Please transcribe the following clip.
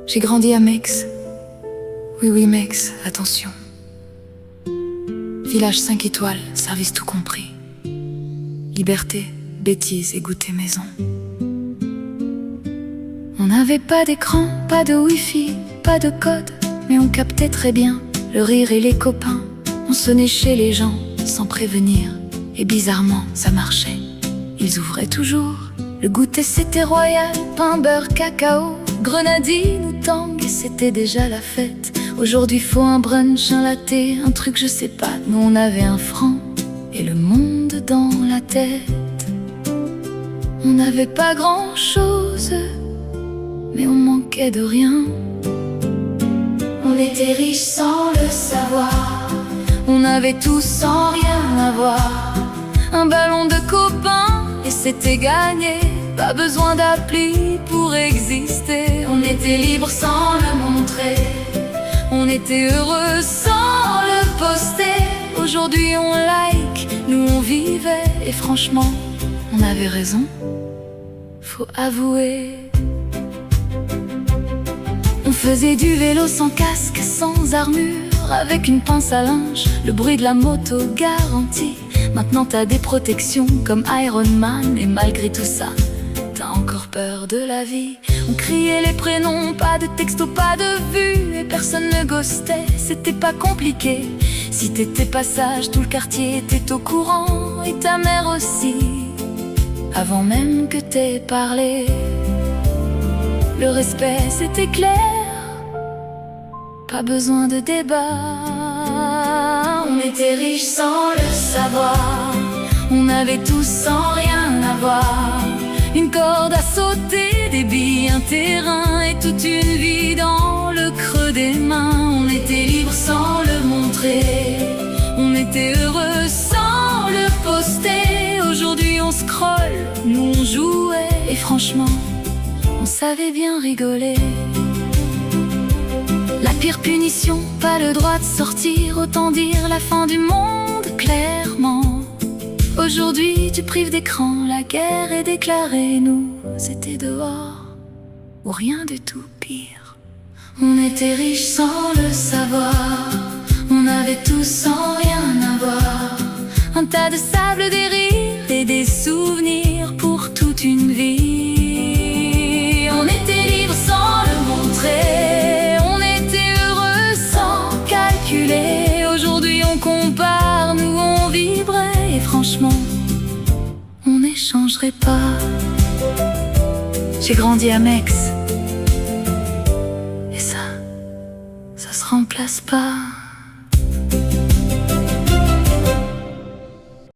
J'ai grandi à Mex. Oui, oui, Mex, attention. Village 5 étoiles, service tout compris. Liberté, bêtise et goûter maison. On n'avait pas d'écran, pas de wifi, pas de code, mais on captait très bien le rire et les copains. On sonnait chez les gens sans prévenir, et bizarrement ça marchait. Ils ouvraient toujours. Le goûter c'était royal, pain, beurre, cacao, grenadine ou tang, et c'était déjà la fête. Aujourd'hui faut un brunch, un latte, un truc je sais pas. Nous on avait un franc et le monde dans la tête. On n'avait pas grand chose, mais on manquait de rien. On était riches sans le savoir, on avait tout sans rien avoir. Un ballon de copains et c'était gagné. Pas besoin d'appli pour exister. On était libre sans le montrer, on était heureux sans le poster. Aujourd'hui on like, nous on vivait. Et franchement, on avait raison, faut avouer. On faisait du vélo sans casque, sans armure, avec une pince à linge, le bruit de la moto garanti. Maintenant t'as des protections comme Iron Man, et malgré tout ça, t'as encore peur de la vie. On criait les prénoms, pas de texto, pas de vue, et personne ne ghostait, c'était pas compliqué. Si t'étais pas sage, tout le quartier était au courant, et ta mère aussi, avant même que t'aies parlé. Le respect c'était clair, pas besoin de débat. On était riches sans le savoir, on avait tout sans rien avoir. Une corde à sauter, des billes, un terrain et toute une vie dans le creux des mains. On était libre sans le montrer, on était heureux sans le poster. Aujourd'hui on scrolle, nous on jouait, et franchement, on savait bien rigoler. La pire punition, pas le droit de sortir, autant dire la fin du monde clairement. Aujourd'hui tu prives d'écran, la guerre est déclarée. Nous, c'était dehors, ou rien du tout pire. On était riches sans le savoir, on avait tout sans rien avoir. Un tas de sable, des rires et des souvenirs pour toute une vie. On était libre sans le montrer, on était heureux sans calculer. Aujourd'hui on compare, nous on vibrait, et franchement, on n'échangerait pas. J'ai grandi à Mex, et ça se remplace pas.